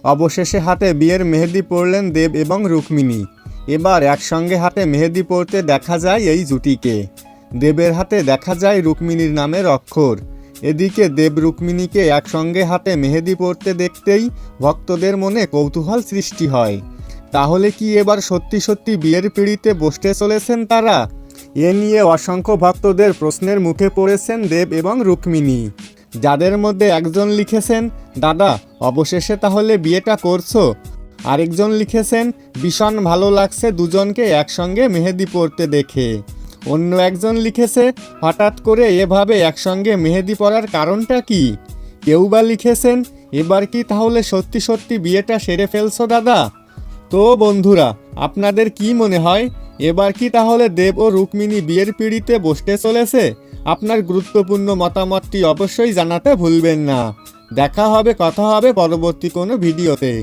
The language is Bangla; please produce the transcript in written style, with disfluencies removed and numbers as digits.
অবশেষে হাতে বিয়ের মেহেদি পরলেন দেব এবং রুক্মিণী। এবার একসঙ্গে হাতে মেহেদি পরতে দেখা যায় এই জুটিকে। দেবের হাতে দেখা যায় রুক্মিণীর নামের অক্ষর। এদিকে দেব রুক্মিণীকে একসঙ্গে হাতে মেহেদি পরতে দেখতেই ভক্তদের মনে কৌতূহল সৃষ্টি হয়। তাহলে কি এবার সত্যি সত্যি বিয়ের পিঁড়িতে বসতে চলেছেন তারা? এ নিয়ে অসংখ্য ভক্তদের প্রশ্নের মুখে পড়েছেন দেব এবং রুক্মিণী, যাদের মধ্যে একজন লিখেছেন, দাদা অবশেষে তাহলে বিয়েটা করছো। আরেকজন লিখেছেন, ভীষণ ভালো লাগছে দুজনকে একসঙ্গে মেহেদি পরতে দেখে। অন্য একজন লিখেছে, হঠাৎ করে এভাবে একসঙ্গে মেহেদি পরার কারণটা কি? কেউ বা লিখেছেন, এবার কি তাহলে সত্যি সত্যি বিয়েটা সেরে ফেলছো দাদা? তো বন্ধুরা, আপনাদের কি মনে হয়, এবার কি তাহলে দেব ও রুক্মিণী বিয়ের পিঁড়িতে বসতে চলেছে? আপনার গুরুত্বপূর্ণ মতামতটি অবশ্যই জানাতে ভুলবেন না। দেখা হবে, কথা হবে পরবর্তী কোনো ভিডিওতে।